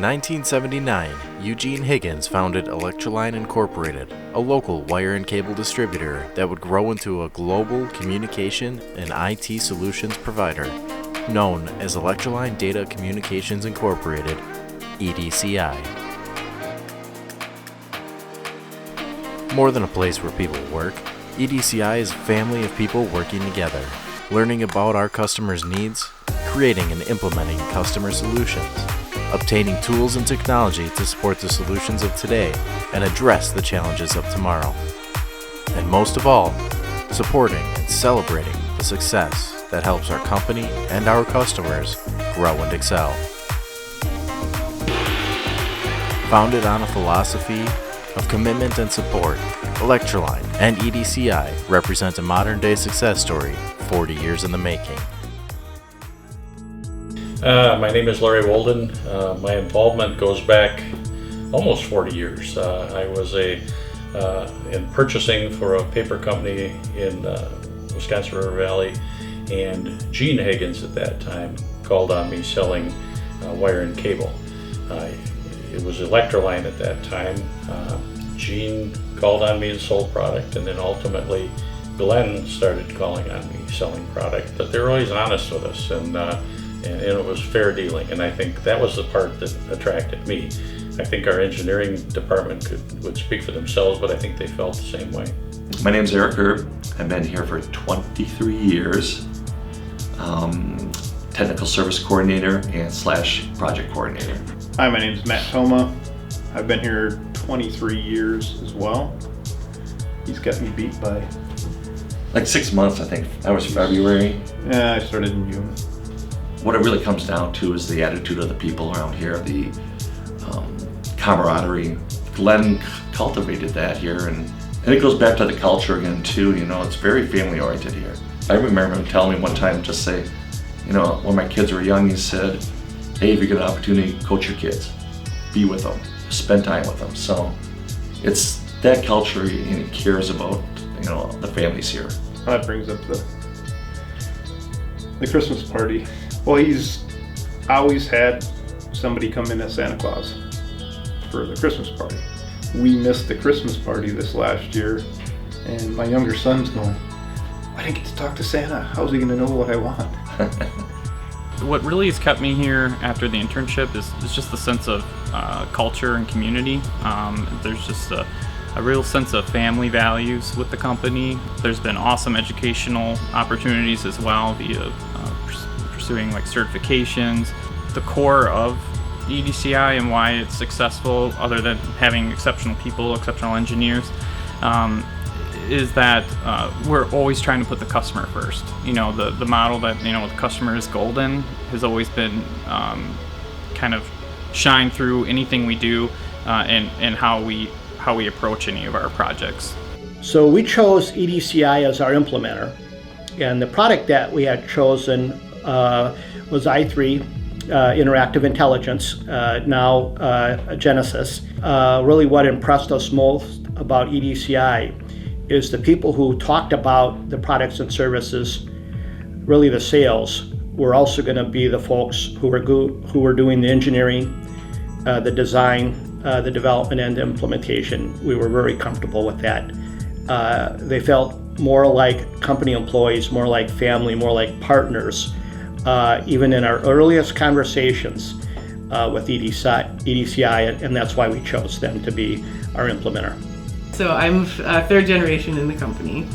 1979, Eugene Higgins founded Electroline Incorporated, a local wire and cable distributor that would grow into a global communication and IT solutions provider, known as Electroline Data Communications Incorporated, EDCI. More than a place where people work, EDCI is a family of people working together, learning about our customers' needs, creating and implementing customer solutions, obtaining tools and technology to support the solutions of today and address the challenges of tomorrow. And most of all, supporting and celebrating the success that helps our company and our customers grow and excel. Founded on a philosophy of commitment and support, Electroline and EDCI represent a modern-day success story 40 years in the making. My name is Larry Wolden. My involvement goes back almost 40 years. I was in purchasing for a paper company in Wisconsin River Valley, and Gene Higgins at that time called on me selling wire and cable. It was Electroline at that time. Gene called on me and sold product, and then ultimately Glenn started calling on me selling product. But they were always honest with us, and it was fair dealing, and I think that was the part that attracted me. I think our engineering department would speak for themselves, but I think they felt the same way. My name's CharlieCarr. I've been here for 23 years. Technical service coordinator and / project coordinator. Hi, my name's Matt Thoma. I've been here 23 years as well. He's got me beat by Like 6 months, I think. That was February. Yeah, I started in June. What it really comes down to is the attitude of the people around here, the camaraderie. Glenn cultivated that here, and it goes back to the culture again too. You know, it's very family oriented here. I remember him telling me one time, just say, you know, when my kids were young, he said, hey, if you get an opportunity, coach your kids, be with them, spend time with them. So it's that culture he cares about, you know, the families here. That brings up the Christmas party. Well, he's always had somebody come in as Santa Claus for the Christmas party. We missed the Christmas party this last year, and my younger son's going, I didn't get to talk to Santa. How's he gonna know what I want? What really has kept me here after the internship is just the sense of culture and community. There's just a real sense of family values with the company. There's been awesome educational opportunities as well via pursuing like certifications. The core of EDCI and why it's successful, other than having exceptional people, exceptional engineers, is that we're always trying to put the customer first. You know, the model that, you know, the customer is golden has always been kind of shine through anything we do and how we approach any of our projects. So we chose EDCI as our implementer, and the product that we had chosen was i3 Interactive Intelligence, now Genesis. Really what impressed us most about EDCI is the people who talked about the products and services, really the sales, were also going to be the folks who were doing the engineering, the design, the development and the implementation. We were very comfortable with that. They felt more like company employees, more like family, more like partners. Even in our earliest conversations with EDCI, and that's why we chose them to be our implementer. So I'm third generation in the company,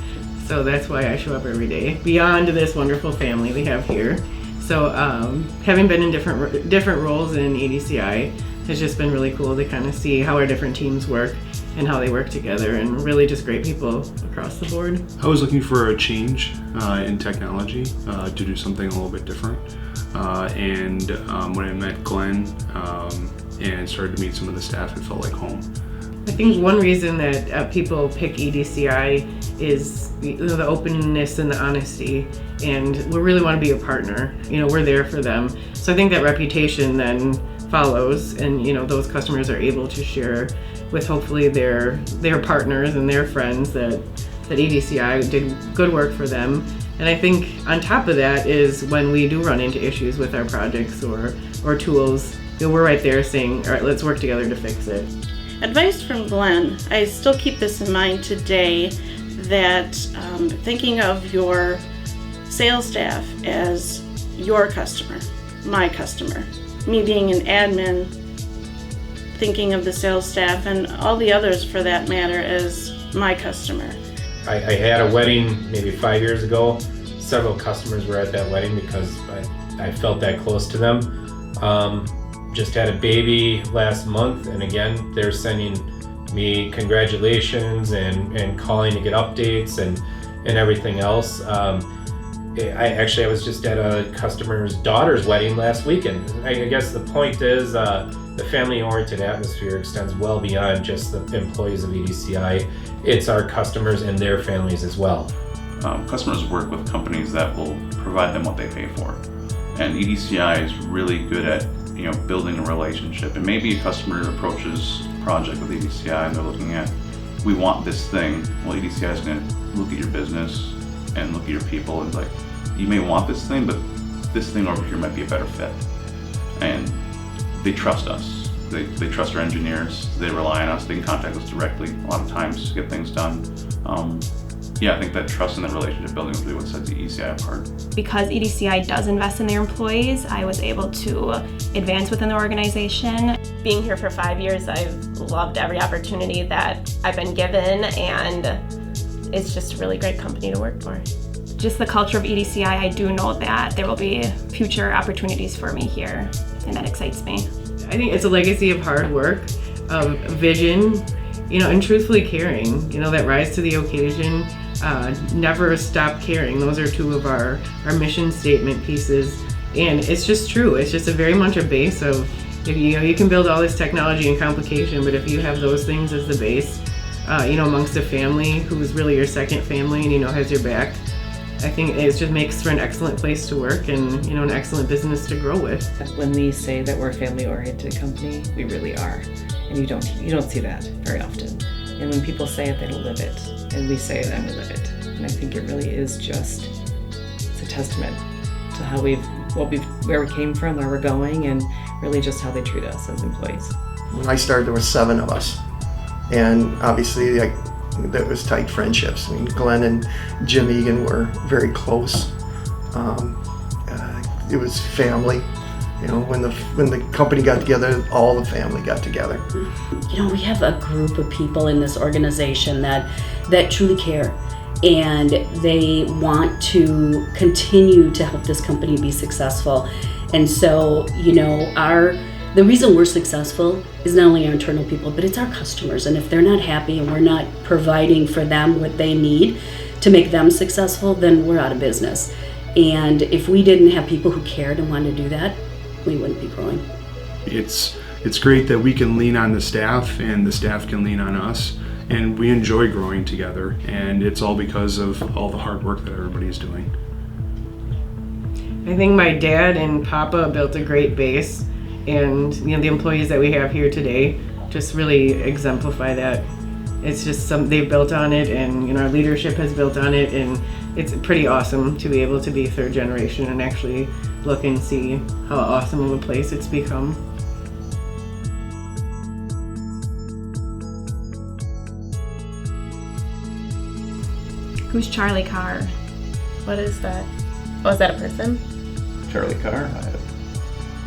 so that's why I show up every day. Beyond this wonderful family we have here. So having been in different roles in EDCI has just been really cool to kind of see how our different teams work and how they work together, and really just great people across the board. I was looking for a change in technology to do something a little bit different. And when I met Glenn and started to meet some of the staff, it felt like home. I think one reason that people pick EDCI is the openness and the honesty, and we really want to be a partner. You know, we're there for them. So I think that reputation then follows, and you know, those customers are able to share with hopefully their partners and their friends that EDCI did good work for them. And I think on top of that is when we do run into issues with our projects or tools, we're right there saying, all right, let's work together to fix it. Advice from Glenn. I still keep this in mind today, that thinking of your sales staff as your customer, my customer. Me being an admin, thinking of the sales staff and all the others for that matter as my customer. I had a wedding maybe 5 years ago. Several customers were at that wedding because I felt that close to them. Just had a baby last month, and again, they're sending me congratulations and calling to get updates and everything else. I was just at a customer's daughter's wedding last weekend. I guess the point is the family-oriented atmosphere extends well beyond just the employees of EDCI. It's our customers and their families as well. Customers work with companies that will provide them what they pay for, and EDCI is really good at building a relationship. And maybe a customer approaches a project with EDCI and they're looking at, we want this thing. Well, EDCI is going to look at your business and look at your people and like, you may want this thing, but this thing over here might be a better fit. And they trust us. They trust our engineers. They rely on us. They can contact us directly a lot of times to get things done. I think that trust and that relationship building is really what sets EDCI apart. Because EDCI does invest in their employees, I was able to advance within the organization. Being here for 5 years, I've loved every opportunity that I've been given, and it's just a really great company to work for. Just the culture of EDCI, I do know that there will be future opportunities for me here, and that excites me. I think it's a legacy of hard work, of vision, and truthfully caring, that rise to the occasion. Never stop caring. Those are two of our mission statement pieces, and it's just true. It's just very much a base of, you can build all this technology and complication, but if you have those things as the base, amongst a family who's really your second family and has your back, I think it just makes for an excellent place to work and an excellent business to grow with. When we say that we're a family-oriented company, we really are, and you don't see that very often. And when people say it, they live it, and we say it and we live it. And I think it really is it's a testament to where we came from, where we're going, and really just how they treat us as employees. When I started, there were 7 of us, and obviously there was tight friendships. I mean, Glenn and Jim Egan were very close. It was family. When the company got together, all the family got together. We have a group of people in this organization that truly care, and they want to continue to help this company be successful. And so, the reason we're successful is not only our internal people, but it's our customers. And if they're not happy and we're not providing for them what they need to make them successful, then we're out of business. And if we didn't have people who cared and wanted to do that, we wouldn't be growing. It's great that we can lean on the staff and the staff can lean on us, and we enjoy growing together, and it's all because of all the hard work that everybody's doing. I think my dad and Papa built a great base, and the employees that we have here today just really exemplify that. It's just they've built on it, and our leadership has built on it, and it's pretty awesome to be able to be third generation and actually look and see how awesome of a place it's become. Who's CharlieCarr? What is that? Oh, is that a person? CharlieCarr?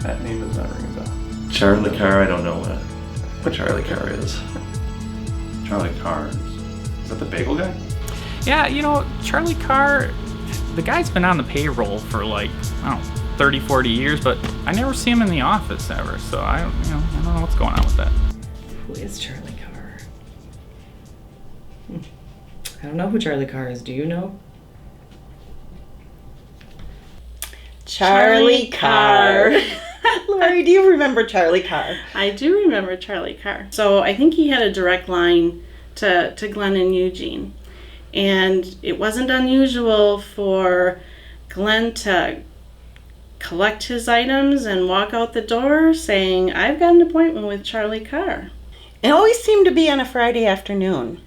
That name does not ring a bell. CharlieCarr, I don't know what CharlieCarr is. CharlieCarr, is that the bagel guy? Yeah, CharlieCarr, the guy's been on the payroll for 30, 40 years, but I never see him in the office ever, so I don't know what's going on with that. Who is CharlieCarr? I don't know who CharlieCarr is. Do you know? CharlieCarr. Lori, do you remember CharlieCarr? I do remember CharlieCarr. So I think he had a direct line to Glenn and Eugene. And it wasn't unusual for Glenn to collect his items and walk out the door saying, I've got an appointment with CharlieCarr. It always seemed to be on a Friday afternoon.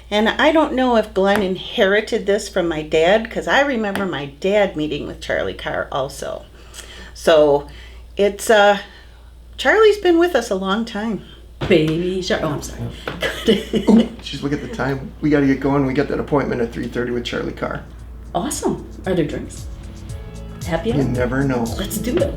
And I don't know if Glenn inherited this from my dad, because I remember my dad meeting with CharlieCarr also. So it's Charlie's been with us a long time. Baby shark. Oh, I'm sorry. She's look at the time. We got to get going. We got that appointment at 3:30 with CharlieCarr. Awesome. Are there drinks? Happy hour? You never know. Let's do it.